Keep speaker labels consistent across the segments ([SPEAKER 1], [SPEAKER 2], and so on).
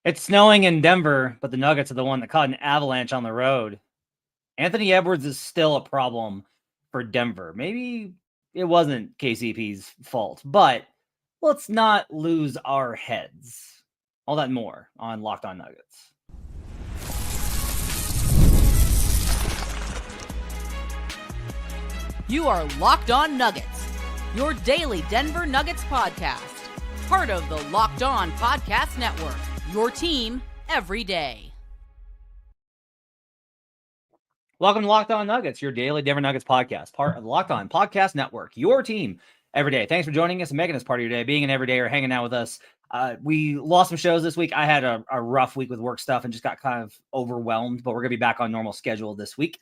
[SPEAKER 1] It's snowing in Denver, but the Nuggets are the one that caught an avalanche on the road. Anthony Edwards is still a problem for Denver. Maybe it wasn't KCP's fault, but let's not lose our heads. All that and more on Locked On Nuggets.
[SPEAKER 2] You are Locked On Nuggets, your daily Denver Nuggets podcast. Part of the Locked On Podcast Network, your team every day.
[SPEAKER 1] Welcome to Locked On Nuggets, your daily Denver Nuggets podcast, part of the Locked On Podcast Network, your team every day. Thanks for joining us and making us part of your day, being an everyday or hanging out with us. We lost some shows this week. I had a rough week with work stuff and just got kind of overwhelmed, but we're going to be back on normal schedule this week.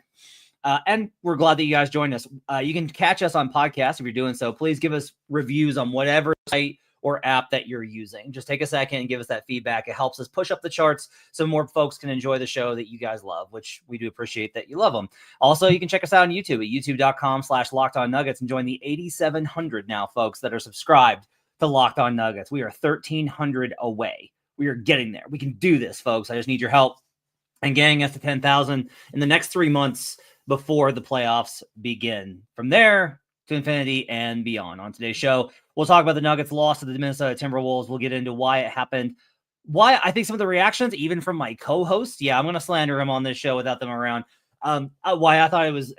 [SPEAKER 1] And we're glad that you guys joined us. You can catch us on podcasts if you're doing so. Please give us reviews on whatever site or app that you're using. Just take a second and give us that feedback. It helps us push up the charts so more folks can enjoy the show that you guys love, which we do appreciate that you love them. Also, you can check us out on YouTube at youtube.com/LockedOnNuggets and join the 8,700 now folks that are subscribed to Locked On Nuggets. We are 1,300 away. We are getting there. We can do this, folks. I just need your help and getting us to 10,000 in the next 3 months before the playoffs begin. From there to infinity and beyond. On today's show, we'll talk about the Nuggets' loss to the Minnesota Timberwolves. We'll get into why it happened, why I think some of the reactions, even from my co-host, I'm going to slander him on this show without them around, why I thought it was,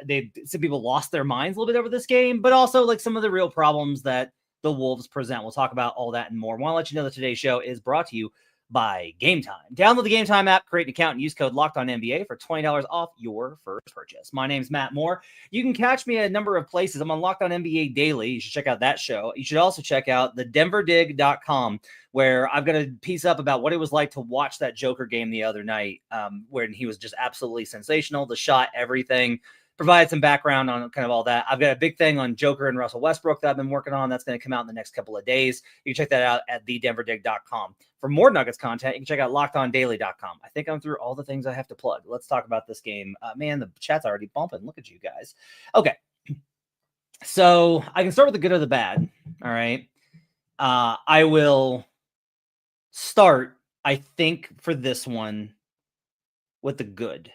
[SPEAKER 1] some people lost their minds a little bit over this game, but also like some of the real problems that the Wolves present. We'll talk about all that and more. I want to let you know that today's show is brought to you by Game Time. Download the Game Time app, create an account, and use code LOCKEDONNBA for $20 off your first purchase. My name's Matt Moore. You can catch me at a number of places. I'm on Locked On NBA Daily. You should check out that show. You should also check out the denverdig.com, where I've got a piece up about what it was like to watch that Joker game the other night, when he was just absolutely sensational. The shot, everything. Provide some background on kind of all that. I've got a big thing on Joker and Russell Westbrook that I've been working on. That's going to come out in the next couple of days. You can check that out at thedenverdig.com. For more Nuggets content, you can check out lockedondaily.com. I think I'm through all the things I have to plug. Let's talk about this game. Man, the chat's already bumping. Look at you guys. Okay. So I can start with the good or the bad. All right. I will start, I think, for this one with the good.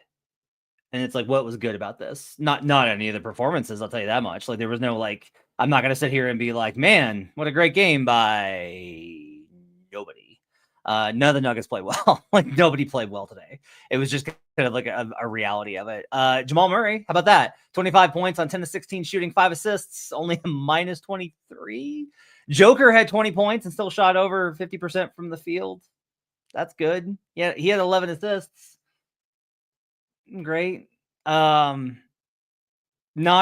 [SPEAKER 1] And it's like, what was good about this? Not any of the performances, I'll tell you that much. Like, there was no, like, I'm not going to sit here and be like, man, what a great game by nobody. None of the Nuggets played well. Like, nobody played well today. It was just kind of like a reality of it. Jamal Murray, how about that? 25 points on 10 to 16 shooting, 5 assists, only a minus 23. Joker had 20 points and still shot over 50% from the field. That's good. Yeah, he had 11 assists. Great. Not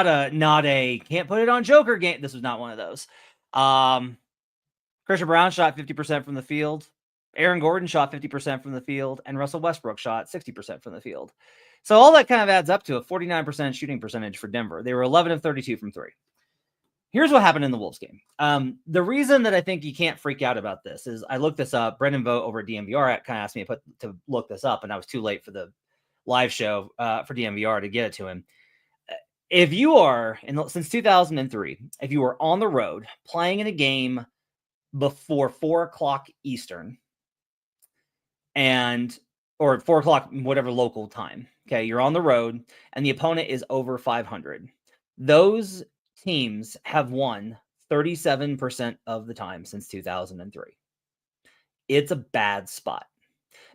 [SPEAKER 1] a can't put it on Joker game. This was not one of those. Christian Brown shot 50% from the field. Aaron Gordon shot 50% from the field, and Russell Westbrook shot 60% from the field. So all that kind of adds up to a 49% shooting percentage for Denver. They were 11 of 32 from three. Here's what happened in the Wolves game. The reason that I think you can't freak out about this is I looked this up. Brendan Vogt over at DMVR kind of asked me to look this up, and I was too late for the live show for DMVR to get it to him. If you are, since 2003, if you were on the road playing in a game before 4 o'clock Eastern or 4 o'clock, whatever local time, okay, you're on the road and the opponent is over 500. Those teams have won 37% of the time since 2003. It's a bad spot.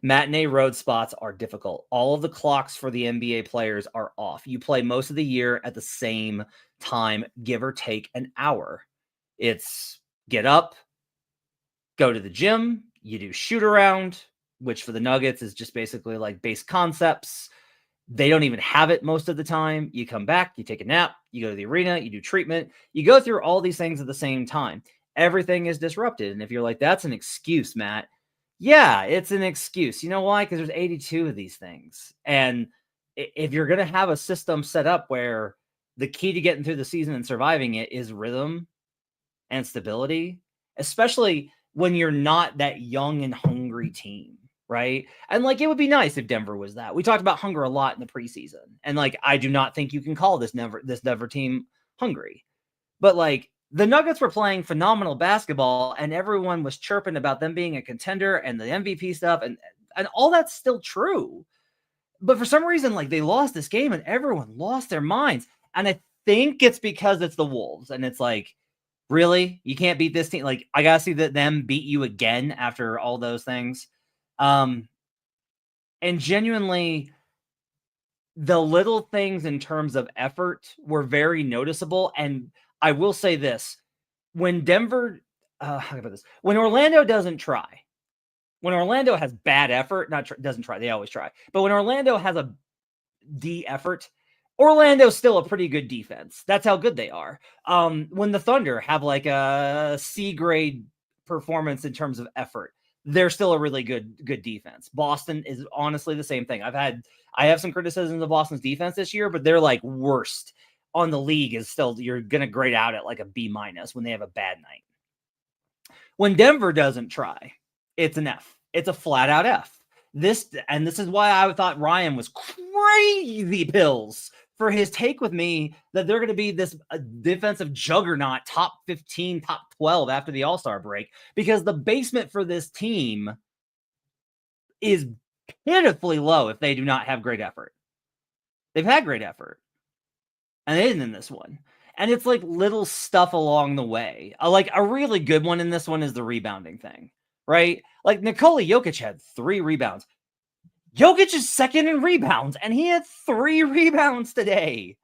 [SPEAKER 1] Matinee road spots are difficult. All of the clocks for the NBA players are off. You play most of the year at the same time, give or take an hour. It's get up, go to the gym, you do shoot around, which for the Nuggets is just basically like base concepts. They don't even have it most of the time. You come back, you take a nap, you go to the arena, you do treatment. You go through all these things at the same time. Everything is disrupted. And if you're like, that's an excuse, Matt. Yeah, it's an excuse. You know why? Because there's 82 of these things. And if you're going to have a system set up where the key to getting through the season and surviving it is rhythm and stability, especially when you're not that young and hungry team, right? And like, it would be nice if Denver was that. We talked about hunger a lot in the preseason. And like, I do not think you can call this Denver team hungry. But like, the Nuggets were playing phenomenal basketball and everyone was chirping about them being a contender and the MVP stuff. And And all that's still true. But for some reason, like, they lost this game and everyone lost their minds. And I think it's because it's the Wolves. And it's like, really? You can't beat this team? Like, I got to see them beat you again after all those things. And genuinely, the little things in terms of effort were very noticeable. And I will say this, when Denver, how about this? When Orlando doesn't try, when Orlando has bad effort, doesn't try, they always try. But when Orlando has a D effort, Orlando's still a pretty good defense. That's how good they are. When the Thunder have like a C grade performance in terms of effort, they're still a really good defense. Boston is honestly the same thing. I have some criticisms of Boston's defense this year, but they're like worst on the league is still, you're going to grade out at like a B- when they have a bad night. When Denver doesn't try, it's an F. It's a flat out F. This is why I thought Ryan was crazy pills for his take with me that they're going to be this defensive juggernaut, top 15, top 12 after the All-Star break, because the basement for this team is pitifully low if they do not have great effort. They've had great effort, and they didn't in this one. And it's like little stuff along the way. Like a really good one in this one is the rebounding thing, right? Like Nikola Jokic had 3 rebounds. Jokic is second in rebounds, and he had 3 rebounds today.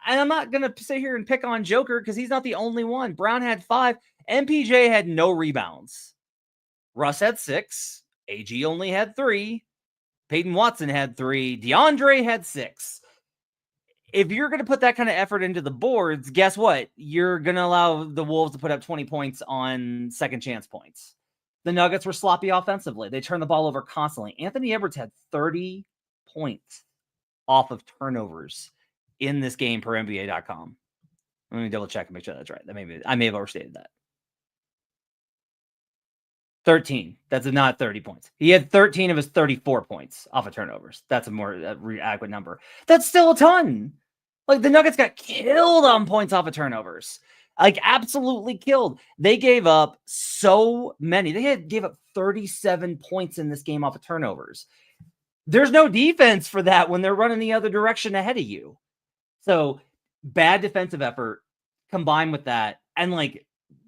[SPEAKER 1] And I'm not going to sit here and pick on Joker because he's not the only one. Brown had 5. MPJ had no rebounds. Russ had 6. AG only had 3. Peyton Watson had 3. DeAndre had 6. If you're going to put that kind of effort into the boards, guess what? You're going to allow the Wolves to put up 20 points on second chance points. The Nuggets were sloppy offensively. They turned the ball over constantly. Anthony Edwards had 30 points off of turnovers in this game per NBA.com. Let me double check and make sure that's right. I may have overstated that. 13. That's not 30 points. He had 13 of his 34 points off of turnovers. That's a more adequate number. That's still a ton. Like, the Nuggets got killed on points off of turnovers. Like, absolutely killed. They gave up so many. They gave up 37 points in this game off of turnovers. There's no defense for that when they're running the other direction ahead of you. So, bad defensive effort combined with that. And, like,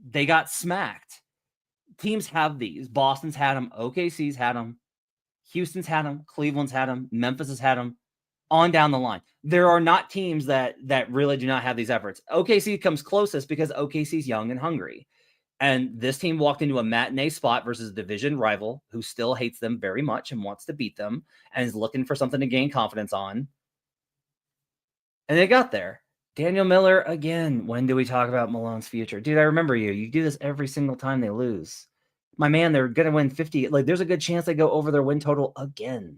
[SPEAKER 1] they got smacked. Teams have these. Boston's had them. OKC's had them. Houston's had them. Cleveland's had them. Memphis has had them. On down the line. There are not teams that really do not have these efforts. OKC comes closest because OKC's young and hungry. And this team walked into a matinee spot versus a division rival who still hates them very much and wants to beat them and is looking for something to gain confidence on. And they got there. Daniel Miller, again, when do we talk about Malone's future? Dude, I remember you. You do this every single time they lose. My man, they're going to win 50. Like, there's a good chance they go over their win total again.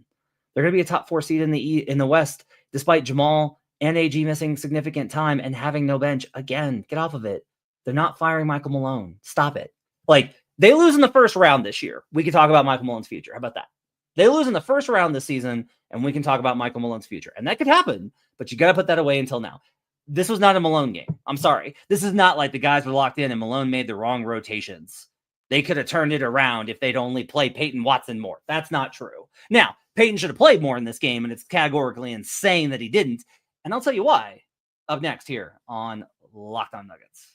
[SPEAKER 1] They're going to be a top 4 seed in the West, despite Jamal and AG missing significant time and having no bench. Again, get off of it. They're not firing Michael Malone. Stop it. Like, they lose in the first round this year. We can talk about Michael Malone's future. How about that? They lose in the first round this season, and we can talk about Michael Malone's future. And that could happen, but you got to put that away until now. This was not a Malone game. I'm sorry. This is not like the guys were locked in and Malone made the wrong rotations. They could have turned it around if they'd only play Peyton Watson more. That's not true. Now, Peyton should have played more in this game, and it's categorically insane that he didn't. And I'll tell you why up next here on Locked On Nuggets.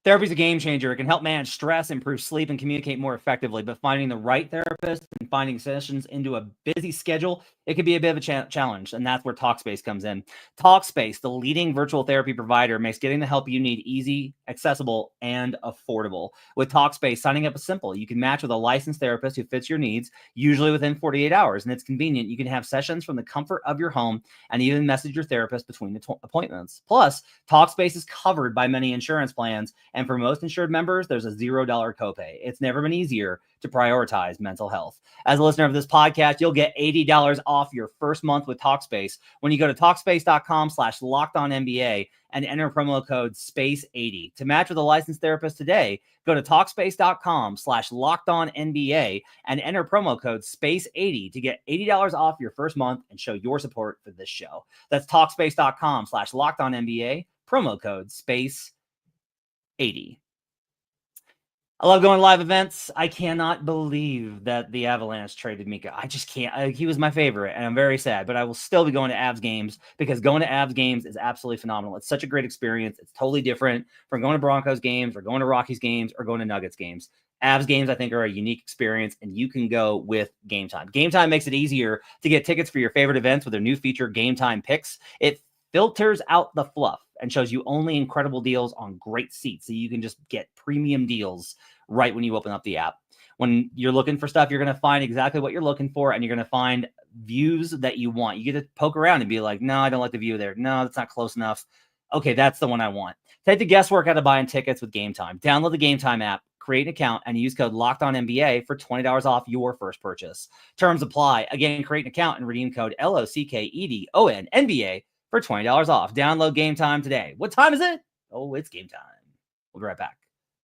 [SPEAKER 1] Therapy is a game changer. It can help manage stress, improve sleep, and communicate more effectively. But finding the right therapist and finding sessions into a busy schedule, it can be a bit of a challenge. And that's where Talkspace comes in. Talkspace, the leading virtual therapy provider, makes getting the help you need easy, accessible, and affordable. With Talkspace, signing up is simple. You can match with a licensed therapist who fits your needs, usually within 48 hours. And it's convenient. You can have sessions from the comfort of your home and even message your therapist between the appointments. Plus, Talkspace is covered by many insurance plans And for most insured members, there's a $0 copay. It's never been easier to prioritize mental health. As a listener of this podcast, you'll get $80 off your first month with Talkspace when you go to Talkspace.com/LockedOnNBA and enter promo code SPACE80. To match with a licensed therapist today, go to Talkspace.com/LockedOnNBA and enter promo code SPACE80 to get $80 off your first month and show your support for this show. That's Talkspace.com/LockedOnNBA, promo code SPACE80. I love going to live events. I cannot believe that the Avalanche traded Mika. I just can't. He was my favorite, and I'm very sad. But I will still be going to Avs games because going to Avs games is absolutely phenomenal. It's such a great experience. It's totally different from going to Broncos games or going to Rockies games or going to Nuggets games. Avs games, I think, are a unique experience, and you can go with Game Time. Game Time makes it easier to get tickets for your favorite events with their new feature, Game Time Picks. It filters out the fluff and shows you only incredible deals on great seats, so you can just get premium deals right when you open up the app. When you're looking for stuff, you're going to find exactly what you're looking for, and you're going to find views that you want. You get to poke around and be like, no, I don't like the view there. No, that's not close enough. Okay, that's the one I want. Take the guesswork out of buying tickets with Game Time. Download the Game Time app, create an account, and use code LOCKEDONNBA for $20 off your first purchase. Terms apply. Again, create an account and redeem code LOCKEDONNBA for $20 off. Download Game Time today. What time is it? Oh, it's game time. We'll be right back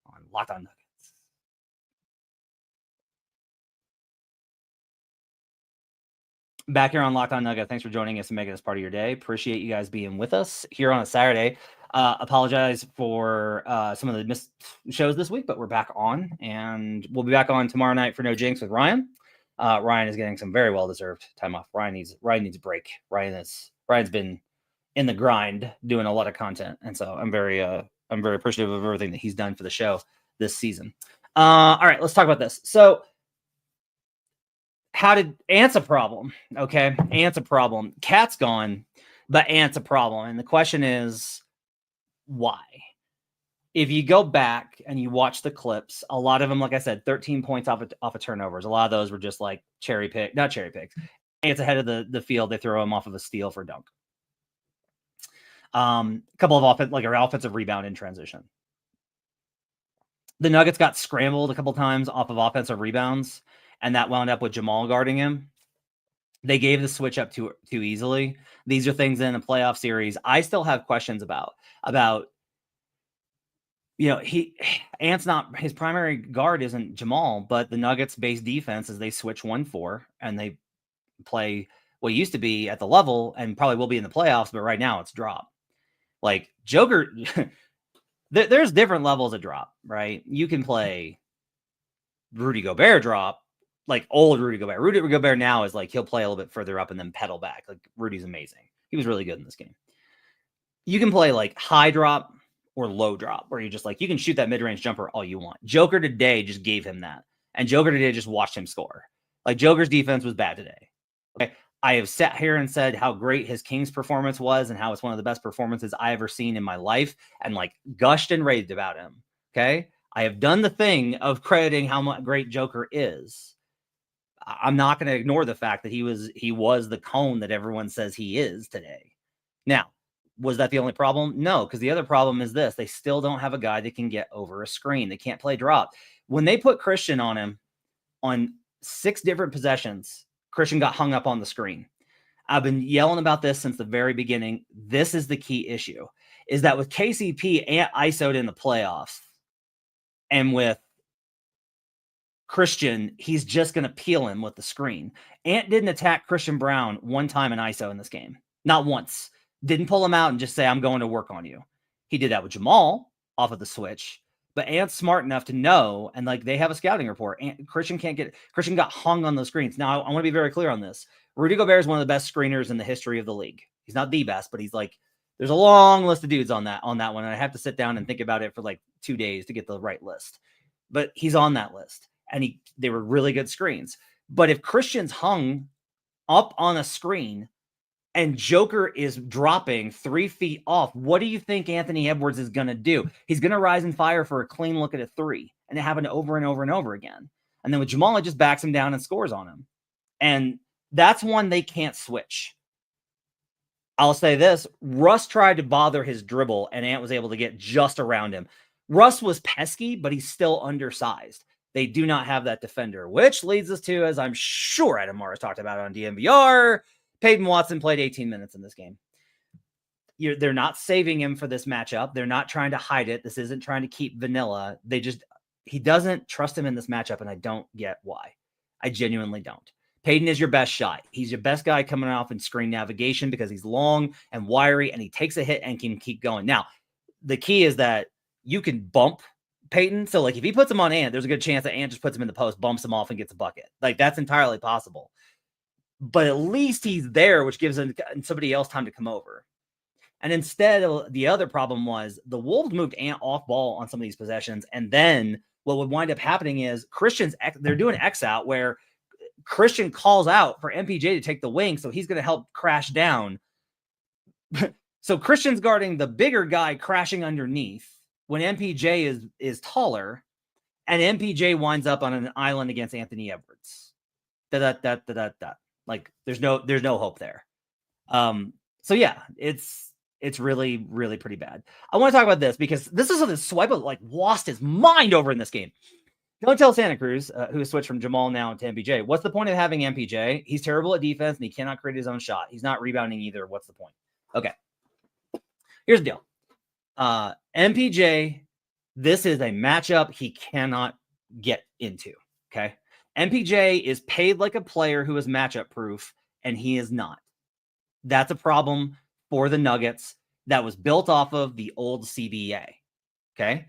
[SPEAKER 1] on Locked On Nuggets. Back here on Locked On Nuggets. Thanks for joining us and making this part of your day. Appreciate you guys being with us here on a Saturday. Apologize for some of the missed shows this week, but we're back on, and we'll be back on tomorrow night for No Jinx with Ryan. Ryan is getting some very well-deserved time off. Ryan needs a break. Ryan's been in the grind doing a lot of content, and so I'm very appreciative of everything that he's done for the show this season. All right, let's talk about this. So, Ant's a problem? Okay, Ant's a problem. Cat's gone, but Ant's a problem, and the question is why? If you go back and you watch the clips, a lot of them, like I said, 13 points off of turnovers. A lot of those were just like not cherry picks. It's ahead of the field. They throw him off of a steal for a dunk. A couple of offensive rebound in transition. The Nuggets got scrambled a couple times off of offensive rebounds, and that wound up with Jamal guarding him. They gave the switch up too easily. These are things in a playoff series I still have questions about. Ant's not, his primary guard isn't Jamal, but the Nuggets base defense is they switch 1-4 and they play what used to be at the level and probably will be in the playoffs, but right now it's drop. Like Joker, there's different levels of drop, right? You can play Rudy Gobert drop, like old Rudy Gobert. Rudy Gobert now is like, he'll play a little bit further up and then pedal back. Like Rudy's amazing. He was really good in this game. You can play like high drop or low drop, where you just like, you can shoot that mid-range jumper all you want. Joker today just gave him that. And Joker today just watched him score. Like Joker's defense was bad today. Okay. I have sat here and said how great his Kings performance was and how it's one of the best performances I ever seen in my life, and like gushed and raved about him. Okay. I have done the thing of crediting how much great Joker is. I'm not going to ignore the fact that he was the cone that everyone says he is today. Now, was that the only problem? No, because the other problem is this. They still don't have a guy that can get over a screen. They can't play drop. When they put Christian on him on 6 different possessions, Christian got hung up on the screen. I've been yelling about this since the very beginning. This is the key issue, is that with KCP and ISO'd in the playoffs, and with Christian, he's just going to peel him with the screen. Ant didn't attack Christian Brown one time in ISO in this game. Not once. Didn't pull him out and just say, I'm going to work on you. He did that with Jamal off of the switch. But Ant's smart enough to know, and like they have a scouting report. Christian got hung on those screens. Now, I want to be very clear on this. Rudy Gobert is one of the best screeners in the history of the league. He's not the best, but he's like, there's a long list of dudes on that one. And I have to sit down and think about it for like 2 days to get the right list. But he's on that list. And they were really good screens. But if Christian's hung up on a screen and Joker is dropping 3 feet off, what do you think Anthony Edwards is going to do? He's going to rise and fire for a clean look at a 3. And it happened over and over and over again. And then with Jamal, it just backs him down and scores on him. And that's one they can't switch. I'll say this. Russ tried to bother his dribble, and Ant was able to get just around him. Russ was pesky, but he's still undersized. They do not have that defender, which leads us to, as I'm sure Adam Morris talked about on DNVR, Peyton Watson played 18 minutes in this game. They're not saving him for this matchup. They're not trying to hide it. This isn't trying to keep vanilla. He doesn't trust him in this matchup, and I don't get why. I genuinely don't. Peyton is your best shot. He's your best guy coming off in screen navigation because he's long and wiry, and he takes a hit and can keep going. Now, the key is that you can bump Peyton. So, like, if he puts him on Ant, there's a good chance that Ant just puts him in the post, bumps him off, and gets a bucket. Like, that's entirely possible. But at least he's there, which gives somebody else time to come over. And instead, the other problem was the Wolves moved Ant off ball on some of these possessions. And then what would wind up happening is they're doing X out where Christian calls out for MPJ to take the wing. So he's going to help crash down. So Christian's guarding the bigger guy crashing underneath when MPJ is taller, and MPJ winds up on an island against Anthony Edwards. Like there's no hope there. So yeah, it's really, really pretty bad. I want to talk about this because this is something Swipe like lost his mind over in this game. Don't tell Santa Cruz, who has switched from Jamal now to MPJ. What's the point of having MPJ? He's terrible at defense and he cannot create his own shot. He's not rebounding either. What's the point? Okay. Here's the deal. MPJ, this is a matchup he cannot get into. Okay. MPJ is paid like a player who is matchup proof, and he is not. That's a problem for the Nuggets that was built off of the old CBA. Okay.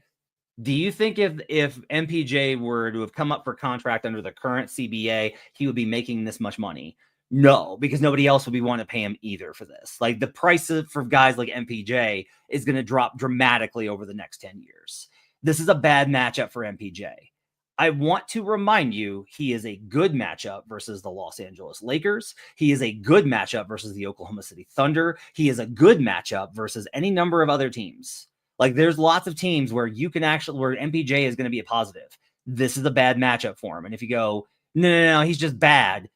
[SPEAKER 1] Do you think if MPJ were to have come up for contract under the current CBA, he would be making this much money? No, because nobody else would be wanting to pay him either for this. Like the price for guys like MPJ is going to drop dramatically over the next 10 years. This is a bad matchup for MPJ. I want to remind you, he is a good matchup versus the Los Angeles Lakers. He is a good matchup versus the Oklahoma City Thunder. He is a good matchup versus any number of other teams. Like there's lots of teams where where MPJ is going to be a positive. This is a bad matchup for him. And if you go, no, he's just bad.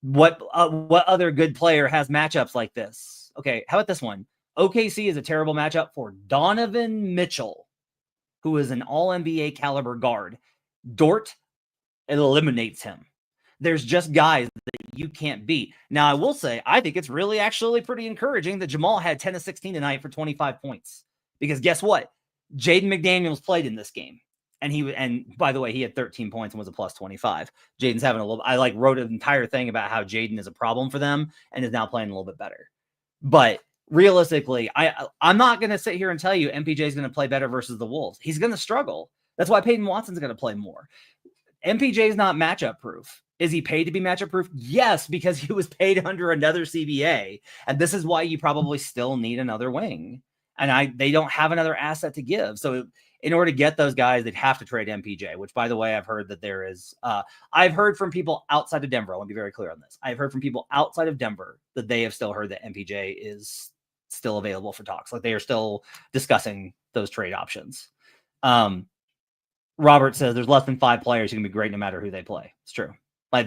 [SPEAKER 1] What other good player has matchups like this? Okay, how about this one? OKC is a terrible matchup for Donovan Mitchell, who is an all-NBA caliber guard. Dort eliminates him. There's just guys that you can't beat. Now, I will say, I think it's really actually pretty encouraging that Jamal had 10 of 16 tonight for 25 points. Because guess what? Jaden McDaniels played in this game. And by the way, he had 13 points and was a plus 25. Jaden's having I wrote an entire thing about how Jaden is a problem for them and is now playing a little bit better. But realistically, I'm not going to sit here and tell you MPJ is going to play better versus the Wolves. He's going to struggle. That's why Peyton Watson's going to play more. MPJ is not matchup proof. Is he paid to be matchup proof? Yes, because he was paid under another CBA. And this is why you probably still need another wing. And they don't have another asset to give. So in order to get those guys, they'd have to trade MPJ, which, by the way, I've heard that there is, I've heard from people outside of Denver. I want to be very clear on this. I've heard from people outside of Denver that they have still heard that MPJ is still available for talks. Like they are still discussing those trade options. Robert says there's less than 5 players who can be great no matter who they play. It's true. Like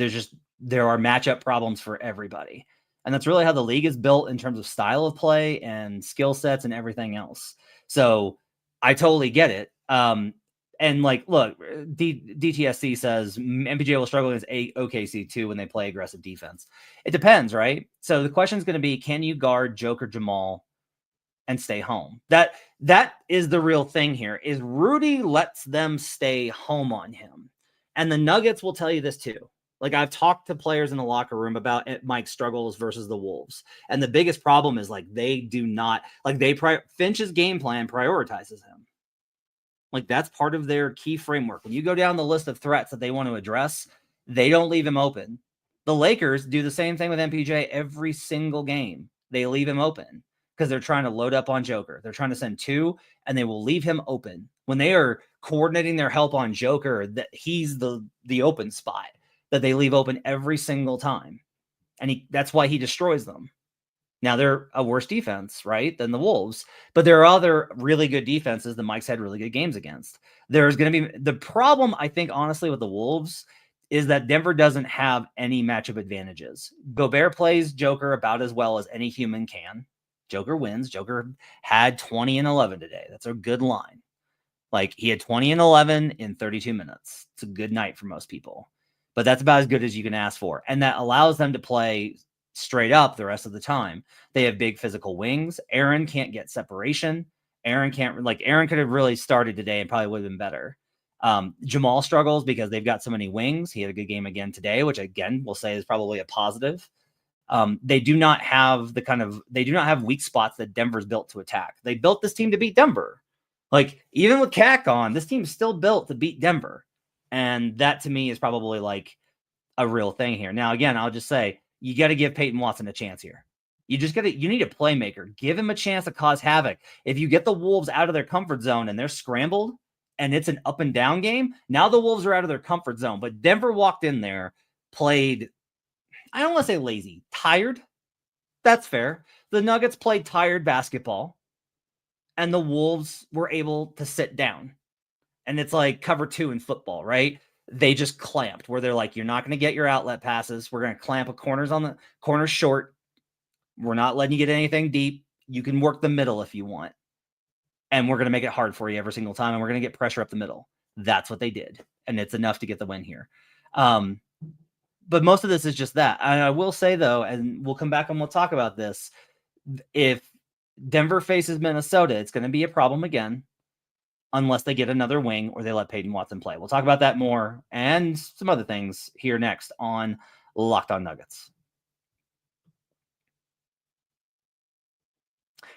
[SPEAKER 1] there are matchup problems for everybody. And that's really how the league is built in terms of style of play and skill sets and everything else. So I totally get it. And like, look, DTSC says MPJ will struggle against OKC too when they play aggressive defense. It depends, right? So the question is going to be, can you guard Joker Jamal and stay home? That is the real thing here, is Rudy lets them stay home on him. And the Nuggets will tell you this too. Like I've talked to players in the locker room about Mike's struggles versus the Wolves. And the biggest problem is like, they do not Finch's game plan prioritizes him. Like that's part of their key framework. When you go down the list of threats that they want to address, they don't leave him open. The Lakers do the same thing with MPJ every single game. They leave him open because they're trying to load up on Joker. They're trying to send 2 and they will leave him open. When they are coordinating their help on Joker, that he's the open spot that they leave open every single time. And that's why he destroys them. Now they're a worse defense, right, than the Wolves, but there are other really good defenses that Mike's had really good games against. There's going to be the problem, I think, honestly, with the Wolves is that Denver doesn't have any matchup advantages. Gobert plays Joker about as well as any human can. Joker wins. Joker had 20 and 11 today. That's a good line. Like, he had 20 and 11 in 32 minutes. It's a good night for most people, but that's about as good as you can ask for. And that allows them to play straight up the rest of the time. They have big physical wings. Aaron can't get separation. Aaron could have really started today and probably would have been better. Jamal struggles because they've got so many wings. He had a good game again today, which again, we'll say is probably a positive. They do not have weak spots that Denver's built to attack. They built this team to beat Denver. Like, even with CAC on, this team is still built to beat Denver. And that to me is probably like a real thing here. Now, again, I'll just say, you got to give Peyton Watson a chance here. You need a playmaker. Give him a chance to cause havoc. If you get the Wolves out of their comfort zone and they're scrambled and it's an up and down game, now the Wolves are out of their comfort zone. But Denver walked in there, played, I don't want to say lazy, tired. That's fair. The Nuggets played tired basketball, and the Wolves were able to sit down. And it's like cover 2 in football, right? They just clamped, where they're like, you're not going to get your outlet passes. We're going to clamp corners on the corners short. We're not letting you get anything deep. You can work the middle if you want. And we're going to make it hard for you every single time. And we're going to get pressure up the middle. That's what they did. And it's enough to get the win here. But most of this is just that. And I will say, though, and we'll come back and we'll talk about this, if Denver faces Minnesota, it's going to be a problem again, unless they get another wing or they let Peyton Watson play. We'll talk about that more and some other things here next on Locked On Nuggets.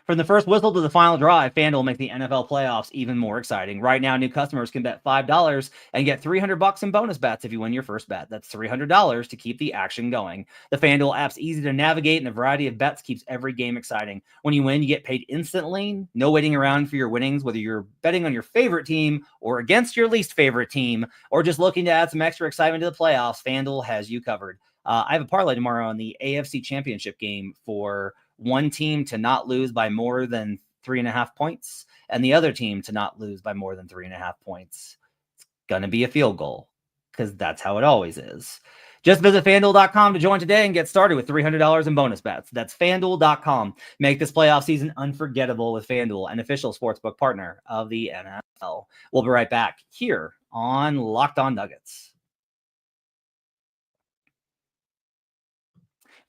[SPEAKER 1] From the first whistle to the final drive, FanDuel makes the NFL playoffs even more exciting. Right now, new customers can bet $5 and get $300 in bonus bets if you win your first bet. That's $300 to keep the action going. The FanDuel app's easy to navigate, and the variety of bets keeps every game exciting. When you win, you get paid instantly. No waiting around for your winnings, whether you're betting on your favorite team or against your least favorite team, or just looking to add some extra excitement to the playoffs, FanDuel has you covered. I have a parlay tomorrow on the AFC Championship game for one team to not lose by more than 3.5 points and the other team to not lose by more than 3.5 points. It's going to be a field goal because that's how it always is. Just visit FanDuel.com to join today and get started with $300 in bonus bets. That's FanDuel.com. Make this playoff season unforgettable with FanDuel, an official sportsbook partner of the NFL. We'll be right back here on Locked On Nuggets.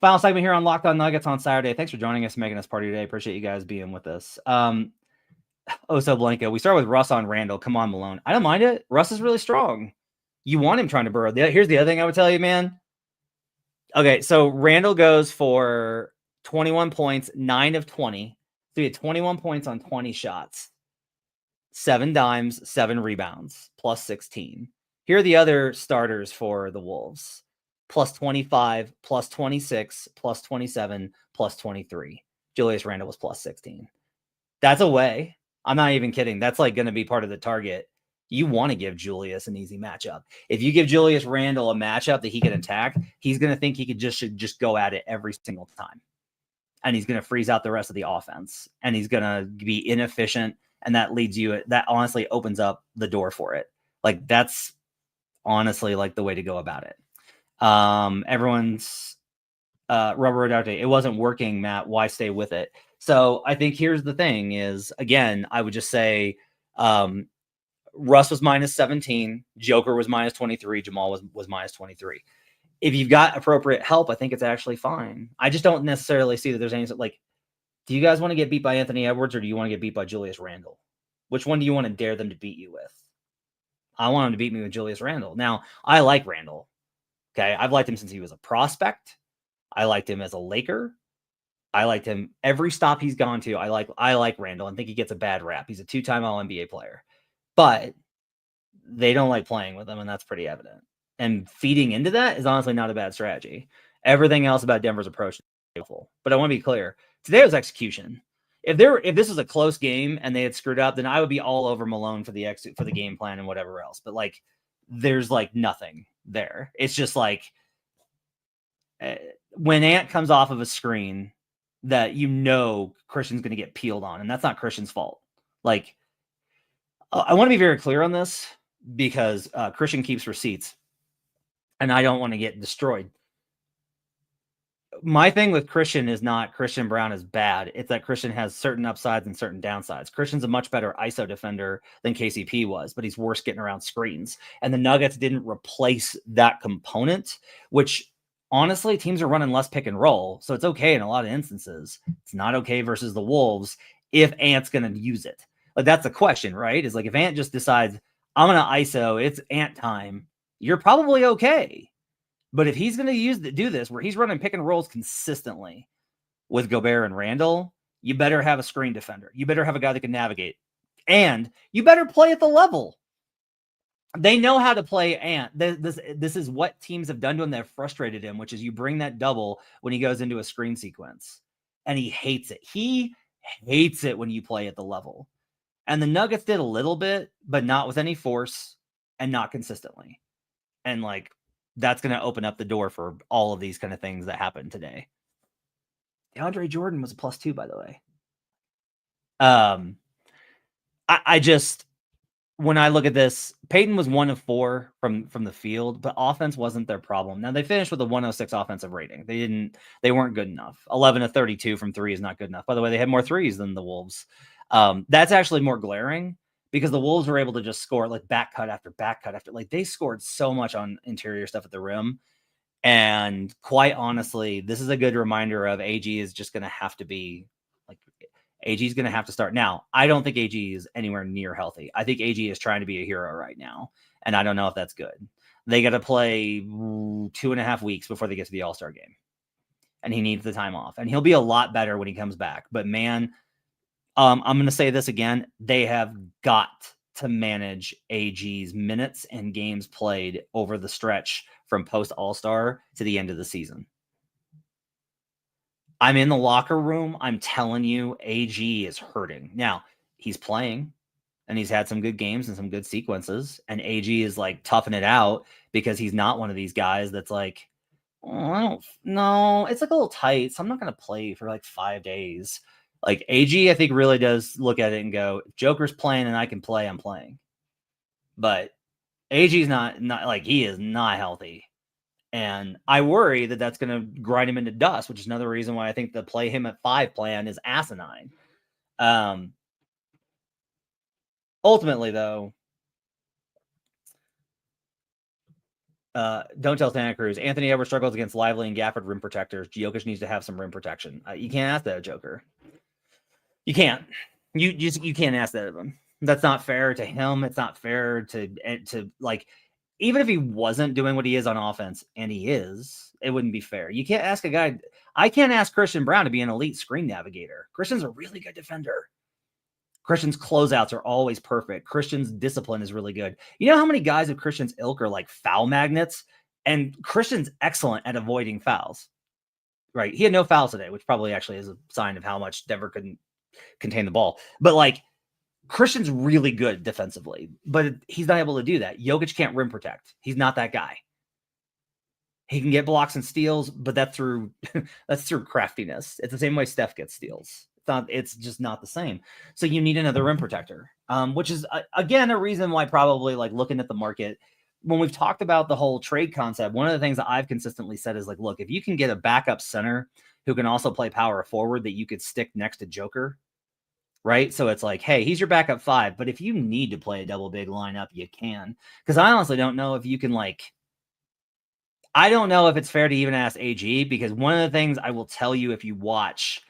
[SPEAKER 1] Final segment here on Locked On Nuggets on Saturday. Thanks for joining us and making us part of your day. Appreciate you guys being with us. Oso Blanco. We start with Russ on Randall. Come on, Malone. I don't mind it. Russ is really strong. You want him trying to burrow. Here's the other thing I would tell you, man. Okay, so Randall goes for 21 points, 9 of 20. So he had 21 points on 20 shots, 7 dimes, 7 rebounds, plus 16. Here are the other starters for the Wolves. Plus 25, plus 26, plus 27, plus 23. Julius Randle was plus 16. That's a way. I'm not even kidding. That's like going to be part of the target. You want to give Julius an easy matchup. If you give Julius Randle a matchup that he can attack, he's going to think he should just go at it every single time. And he's going to freeze out the rest of the offense. And he's going to be inefficient. And that honestly opens up the door for it. Like, that's honestly like the way to go about it. Everyone's rubber adapting. It wasn't working, Matt. Why stay with it? So I think here's the thing is, again, I would just say Russ was minus 17, Joker was minus 23, Jamal was minus 23. If you've got appropriate help, I think it's actually fine. I just don't necessarily see that there's any, like, do you guys want to get beat by Anthony Edwards or do you want to get beat by Julius Randle? Which one do you want to dare them to beat you with? I want them to beat me with Julius Randle. Now, I like Randle. Okay, I've liked him since he was a prospect. I liked him as a Laker. I liked him every stop he's gone to. I like Randle and think he gets a bad rap. He's a 2-time All-NBA player. But they don't like playing with him, and that's pretty evident. And feeding into that is honestly not a bad strategy. Everything else about Denver's approach is beautiful. But I want to be clear. Today was execution. If this was a close game and they had screwed up, then I would be all over Malone for the game plan and whatever else. But like, there's like nothing there. It's just like when Ant comes off of a screen that Christian's going to get peeled on, and that's not Christian's fault. Like, I want to be very clear on this because Christian keeps receipts, and I don't want to get destroyed. my thing with Christian is not Christian Braun is bad. It's that Christian has certain upsides and certain downsides. Christian's a much better ISO defender than KCP was, but he's worse getting around screens. And the Nuggets didn't replace that component, which honestly, teams are running less pick and roll. So it's okay in a lot of instances. It's not okay versus the Wolves if Ant's going to use it. Like, that's the question, right? Is like, if Ant just decides, I'm going to ISO, it's Ant time, you're probably okay. But if he's going to do this where he's running pick and rolls consistently with Gobert and Randall, you better have a screen defender. You better have a guy that can navigate. And you better play at the level. They know how to play Ant. This is what teams have done to him that have frustrated him, which is you bring that double when he goes into a screen sequence. And he hates it. He hates it when you play at the level. And the Nuggets did a little bit, but not with any force and not consistently. And like, that's going to open up the door for all of these kind of things that happened today. DeAndre Jordan was a +2, by the way. I just, when I look at this, Peyton was 1 of 4 from the field, but offense wasn't their problem. Now they finished with a 106 offensive rating. They weren't good enough. 11 of 32 from 3 is not good enough. By the way, they had more threes than the Wolves. That's actually more glaring, because the Wolves were able to just score like back cut after back cut after, like, they scored so much on interior stuff at the rim. And quite honestly, this is a good reminder of AG is just going to have to be like, AG is going to have to start. Now, I don't think AG is anywhere near healthy. I think AG is trying to be a hero right now. And I don't know if that's good. They got to play 2.5 weeks before they get to the All-Star game. And he needs the time off. And he'll be a lot better when he comes back. But man, I'm going to say this again. They have got to manage AG's minutes and games played over the stretch from post All-Star to the end of the season. I'm in the locker room. I'm telling you, AG is hurting. Now, he's playing and he's had some good games and some good sequences. And AG is like toughing it out, because he's not one of these guys that's like, oh, I don't know. It's like a little tight, so I'm not going to play for like 5 days. Like, AG, I think, really does look at it and go, if Joker's playing and I can play, I'm playing. But AG's not like, he is not healthy. And I worry that that's going to grind him into dust, which is another reason why I think the play him at 5 plan is asinine. Ultimately, though, don't tell Santa Cruz. Anthony Edwards struggles against Lively and Gafford rim protectors. Jokic needs to have some rim protection. You can't ask that of Joker. You can't. You can't ask that of him. That's not fair to him. It's not fair to like, even if he wasn't doing what he is on offense, and he is, it wouldn't be fair. You can't ask a guy. I can't ask Christian Braun to be an elite screen navigator. Christian's a really good defender. Christian's closeouts are always perfect. Christian's discipline is really good. You know how many guys of Christian's ilk are like foul magnets? And Christian's excellent at avoiding fouls. Right? He had no fouls today, which probably actually is a sign of how much Denver couldn't contain the ball. But like, Christian's really good defensively, but he's not able to do that. Jokic can't rim protect. He's not that guy. He can get blocks and steals, but that's through craftiness. It's the same way Steph gets steals. It's just not the same. So you need another rim protector, which is again a reason why probably, like, looking at the market, when we've talked about the whole trade concept, one of the things that I've consistently said is like, look, if you can get a backup center who can also play power forward that you could stick next to Joker, right? So it's like, hey, he's your backup 5, but if you need to play a double big lineup, you can. Because I honestly don't know if you can, like, I don't know if it's fair to even ask AG, because one of the things I will tell you, if you watch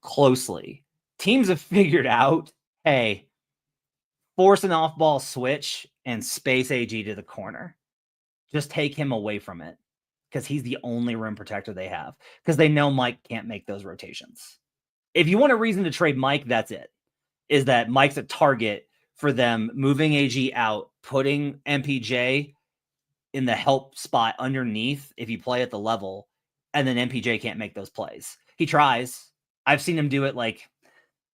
[SPEAKER 1] closely, teams have figured out, hey, force an off-ball switch and space AG to the corner. Just take him away from it, because he's the only rim protector they have, because they know Mike can't make those rotations. If you want a reason to trade Mike, that's it. Is that Mike's a target for them moving AG out, putting MPJ in the help spot underneath if you play at the level, and then MPJ can't make those plays. He tries. I've seen him do it, like,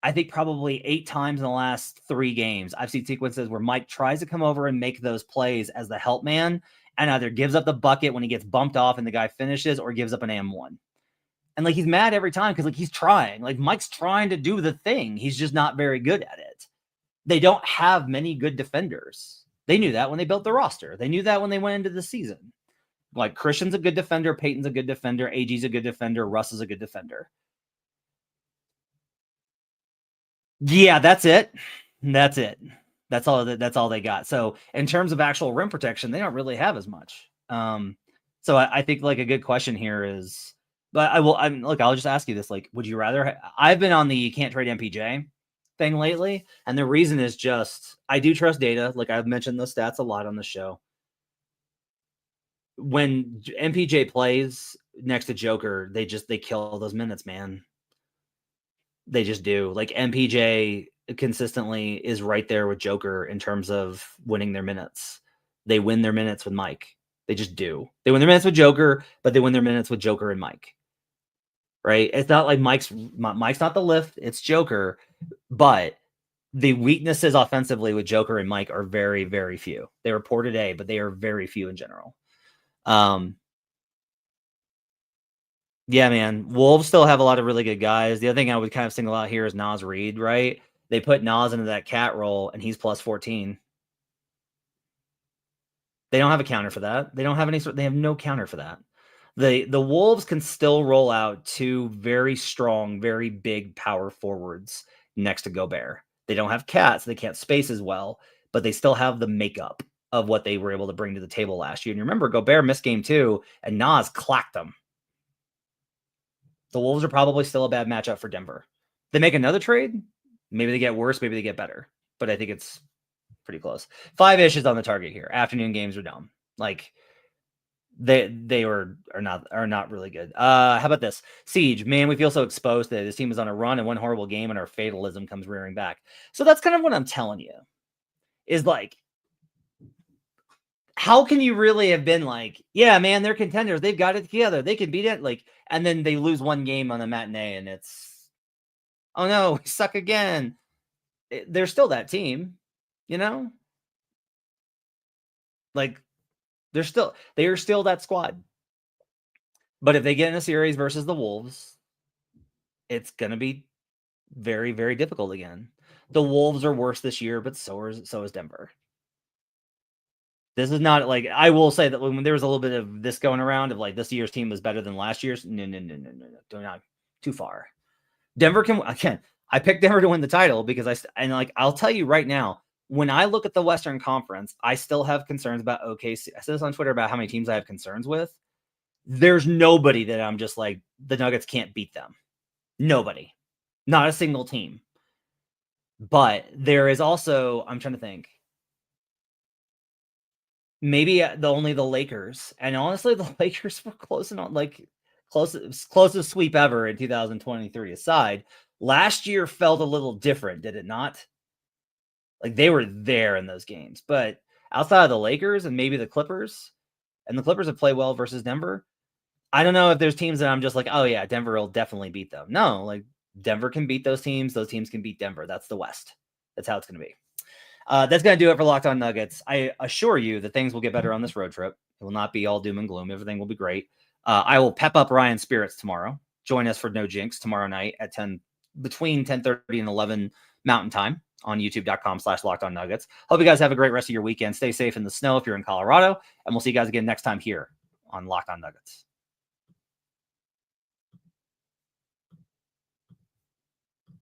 [SPEAKER 1] I think probably 8 times in the last 3 games. I've seen sequences where Mike tries to come over and make those plays as the help man, and either gives up the bucket when he gets bumped off and the guy finishes, or gives up an AM1. And like, he's mad every time, because like, he's trying. Like, Mike's trying to do the thing. He's just not very good at it. They don't have many good defenders. They knew that when they built the roster. They knew that when they went into the season. Like Christian's a good defender, Peyton's a good defender, AG's a good defender, Russ is a good defender. Yeah, that's it. That's it. That's all they got. So in terms of actual rim protection, they don't really have as much. So I think like a good question here is, but I'll just ask you this. Like, would you rather, I've been on the you can't trade MPJ thing lately. And the reason is just, I do trust data. Like I've mentioned the stats a lot on the show. When MPJ plays next to Joker, they kill those minutes, man. They just do. Like MPJ consistently is right there with Joker in terms of winning their minutes. They win their minutes with Mike. They just do. They win their minutes with Joker, but they win their minutes with Joker and Mike. Right? It's not like Mike's not the lift, it's Joker, but the weaknesses offensively with Joker and Mike are very, very few. They reported A, but they are very few in general. Yeah, man. Wolves still have a lot of really good guys. The other thing I would kind of single out here is Naz Reid, right? They put Naz into that cat role, and he's plus 14. They don't have a counter for that. They don't have they have no counter for that. The Wolves can still roll out two very strong, very big power forwards next to Gobert. They don't have cats. So they can't space as well, but they still have the makeup of what they were able to bring to the table last year. And you remember Gobert missed game 2, and Naz clacked them. The Wolves are probably still a bad matchup for Denver. They make another trade, maybe they get worse, maybe they get better. But I think it's pretty close. 5-ish is on the target here. Afternoon games are dumb. Like they are not really good. How about this? Siege, man, we feel so exposed that this team is on a run and one horrible game and our fatalism comes rearing back. So that's kind of what I'm telling you. Is like, how can you really have been like, yeah, man, they're contenders. They've got it together. They can beat it. Like, and then they lose one game on the matinee and it's, oh no, we suck again. They're still that team, you know? Like, they are still that squad. But if they get in a series versus the Wolves, it's going to be very, very difficult again. The Wolves are worse this year, but so is Denver. This is not like, I will say that when there was a little bit of this going around of like this year's team was better than last year's. No. Do not too far. Denver I picked Denver to win the title because I'll tell you right now, when I look at the Western Conference, I still have concerns about OKC. I said this on Twitter about how many teams I have concerns with. There's nobody that I'm just like, the Nuggets can't beat them. Nobody. Not a single team. But there is also, I'm trying to think, maybe only the Lakers. And honestly, the Lakers were closest sweep ever in 2023 aside. Last year felt a little different, did it not? Like they were there in those games. But outside of the Lakers and maybe the Clippers, and the Clippers have played well versus Denver, I don't know if there's teams that I'm just like, oh yeah, Denver will definitely beat them. No, like Denver can beat those teams. Those teams can beat Denver. That's the West. That's how it's going to be. That's going to do it for Locked On Nuggets. I assure you that things will get better on this road trip. It will not be all doom and gloom. Everything will be great. I will pep up Ryan's spirits tomorrow. Join us for No Jinx tomorrow night at between 10:30 and 11 Mountain Time on youtube.com/Locked On Nuggets. Hope you guys have a great rest of your weekend. Stay safe in the snow if you're in Colorado, and we'll see you guys again next time here on Locked On Nuggets.